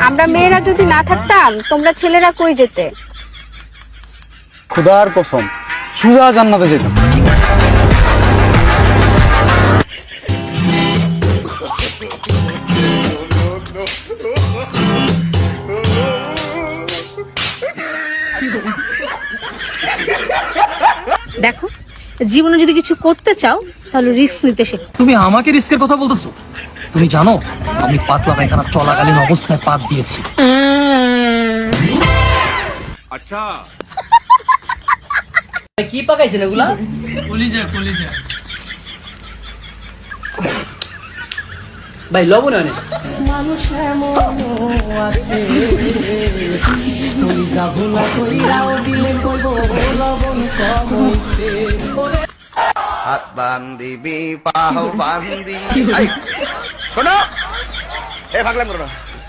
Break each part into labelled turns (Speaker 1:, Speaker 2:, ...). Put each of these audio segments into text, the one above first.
Speaker 1: আমরা মেয়েরা যদি না থাকতাম তোমরা ছেলেরা কই যেতে?
Speaker 2: খোদার কসম সুজা জান্নাতে যেতাম।
Speaker 1: দেখো, জীবনে যদি কিছু করতে চাও তাহলে রিস্ক নিতে শেখো।
Speaker 3: তুমি আমাকে রিস্কের কথা বলতেছো? তুমি জানো আমি পাতলা পায়খানা চলাকালীন অবস্থায় পাত দিয়েছি।
Speaker 4: আচ্ছা
Speaker 3: কি পাকাইছেন এগুলা? কলিজা কলিজা। ভাই লবণ আনে। মানুষ এমন আছে কলিজা ভুলা কইরাও দিলে কইব লবণ কম হইছে।
Speaker 4: হাত বান্দিবি পাও বান্দি। শোনো এ পাগলাম করো না।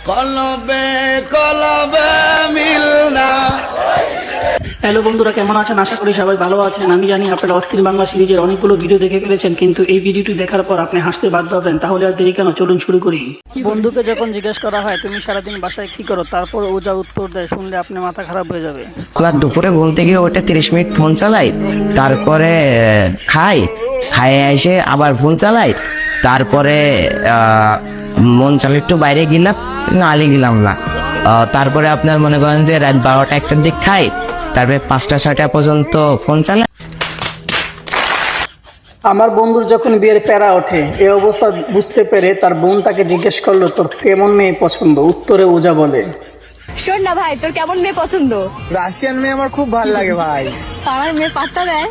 Speaker 4: কলবে কলবে মিল না।
Speaker 5: হ্যালো বন্ধুরা, কেমন আছেন? আশা করি সবাই ভালো আছেন। আমি জানি আপনারা অস্থির বাংলা সিরিজের অনেকগুলো ভিডিও দেখে ফেলেছেন, কিন্তু এই ভিডিওটি দেখার পর আপনি হাসতে বাধ্য হবেন। তাহলে আর দেরি কেন, চলুন শুরু করি। বন্ধুকে যখন জিজ্ঞেস করা হয় তুমি সারাদিন বাসায় কি করো, তারপর ও যা উত্তর দেয় শুনলে আপনি মাথা খারাপ হয়ে যাবে।
Speaker 6: দুপুরে ঘুম থেকে ওটা 30 মিনিট ফোন চালাই, তারপরে খাই এসে আবার ফোন চালাই, তারপরে মন চালে একটু বাইরে গেলাম, নালে গেলাম না, তারপরে আপনার মনে করেন যে রাত 12টা 1টার দিক খাই, তারপরে 5টা 6টা পর্যন্ত ফোন চালাই।
Speaker 5: আমার বন্ধুর যখন বিয়ের প্যারা ওঠে, এই অবস্থা বুঝতে পেরে তার বোন তাকে জিজ্ঞেস করলো তোর কেমন মেয়ে পছন্দ। উত্তরে ওজা বলে,
Speaker 1: শোন না ভাই, তোর কেমন মেয়ে পছন্দ?
Speaker 2: রাশিয়ান মেয়ে আমার খুব ভালো লাগে ভাই।
Speaker 1: আমার মেয়ে পাত্তা দেয়।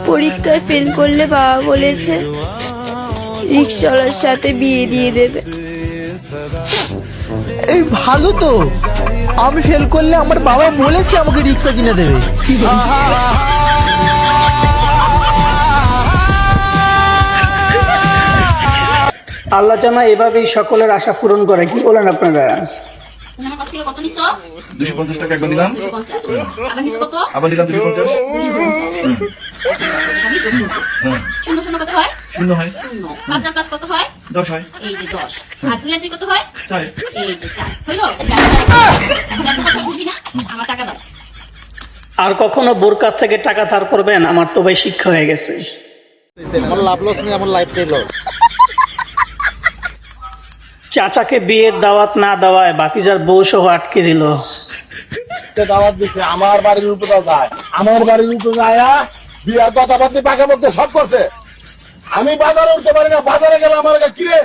Speaker 1: পরীক্ষায় ফেল করলে বাবা বলেছে রিক্সাওয়ালার সাথে বিয়ে দিয়ে দেবে।
Speaker 7: এই ভালো তো, আমি ফেল করলে আমার বাবা বলেছে আমাকে রিক্সা কিনে দেবে।
Speaker 5: আল্লাহ জানা এভাবেই সকলের আশা পূরণ করে। কি বলেন আপনারা?
Speaker 8: আমার কাছ থেকে কত নিছো?
Speaker 4: 250 টাকা একবার দিলাম,
Speaker 8: 250 আবার নিছো কত?
Speaker 4: আবার দিলাম 250।
Speaker 8: শূন্য শূন্য কত হয়?
Speaker 4: শূন্য হয়।
Speaker 8: শূন্য। 5 আর 5 কত হয়?
Speaker 4: 10 হয়।
Speaker 8: এই যে 10। আর 2 আর 2 কত হয়?
Speaker 4: 4।
Speaker 8: এই যে 4 হইলো? এখন এত কথা বুঝি না, আমার টাকা দাও।
Speaker 5: আর কখনো বোর কাছ থেকে টাকা ধার করবেন, আমার তো ভাই শিক্ষা হয়ে গেছে।
Speaker 7: আমার লাভ লস নেই, আমার লাইফটাই লস।
Speaker 5: চাচাকে বিয়ের দাওয়াত না দেওয়ায় ভাতিজার বউ সহ আটকে দিল।
Speaker 7: দাওয়াত দিছে আমার বাড়ির উপরে যায়, আমার বাড়ির উপরে যায় বিয়ার কথাবার্তা পাকাপাকি সব করছে। আমি বাজারে উঠতে পারি না, বাজারে গেলে আমার কিরে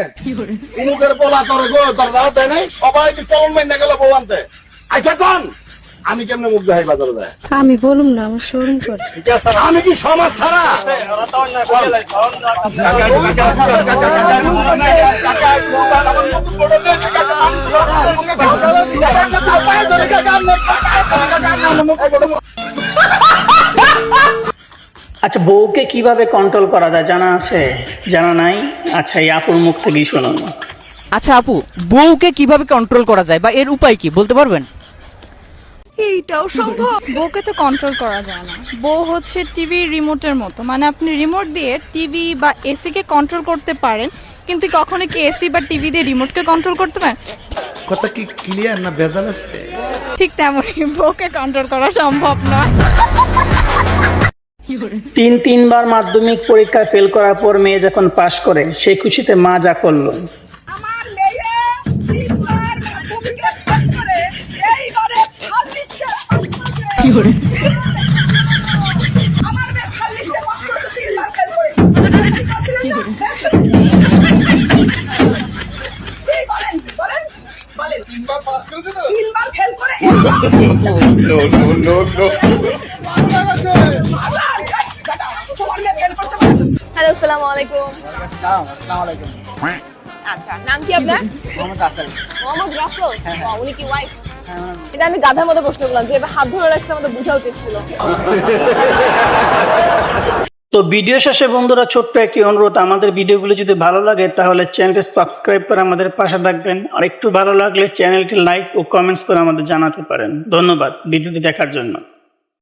Speaker 7: মুখের পোলা তোর গো তোর দাওয়াত দেয় নাই, সবাই চলন মাইনা গেল বউ আনতে। আচ্ছা কোন আমি কেমনে মুখ দেখাই বাজারে যায়?
Speaker 1: আমি বলুম না, আমার শোরুম করে।
Speaker 7: আমি কি সমাজ ছাড়া?
Speaker 5: আচ্ছা, বউকে কিভাবে কন্ট্রোল করা যায় জানা আছে? জানা নাই? আচ্ছা, এই আপুর মুখ থেকেই শুনুন।
Speaker 9: আচ্ছা আপু, বউকে কিভাবে কন্ট্রোল করা যায় বা এর উপায় কি বলতে পারবেন?
Speaker 10: এইটাও সম্ভব? বউকে তো কন্ট্রোল করা যায় না। বউ হচ্ছে টিভি রিমোটের মতো, মানে আপনি রিমোট দিয়ে টিভি বা এসি কে কন্ট্রোল করতে পারেন, কিন্তু কখনো কি এসি বা টিভি দিয়ে রিমোটকে কন্ট্রোল করতে পারেন?
Speaker 7: কথা কি ক্লিয়ার না ভেজাল আছে?
Speaker 10: ঠিক তেমনই বউকে কন্ট্রোল করা সম্ভব না।
Speaker 5: 3বার মাধ্যমিক পরীক্ষায় ফেল করার পর মেয়ে যখন পাশ করে, সেই খুশিতে মা যা করলো।
Speaker 10: আমার মেয়ে 3বার মাধ্যমিকে পাস করে এইবারে 40টা কি করে? আমার মেয়ে 40টা পাস করতে 3বার ফেল করে। কি করে? বলেন বলেন বলেন 3বার পাস করেছে তো? 3বার ফেল করে।
Speaker 4: No no no no.
Speaker 10: Hello, আসসালামু আলাইকুম।
Speaker 7: আসসালামু আলাইকুম।
Speaker 10: আচ্ছা, নাম কি আপনার?
Speaker 7: মোহাম্মদ রাসেল।
Speaker 10: মোহাম্মদ রাসেল। উনি কি ওয়াইফ? এটা আমি গাধার মতো প্রশ্ন করলাম, যে এবার হাত ধরে রাখছে আমাদের বোঝা উচিত ছিল।
Speaker 5: তো ভিডিও শেষে বন্ধুরা ছোট্ট একটি অনুরোধ, আমাদের ভিডিওগুলো যদি ভালো লাগে তাহলে চ্যানেলটি সাবস্ক্রাইব করে আমাদের পাশে থাকবেন, আর একটু ভালো লাগলে চ্যানেলটি লাইক ও কমেন্টস করে আমাদের জানাতে পারেন। ধন্যবাদ ভিডিওটি দেখার জন্য।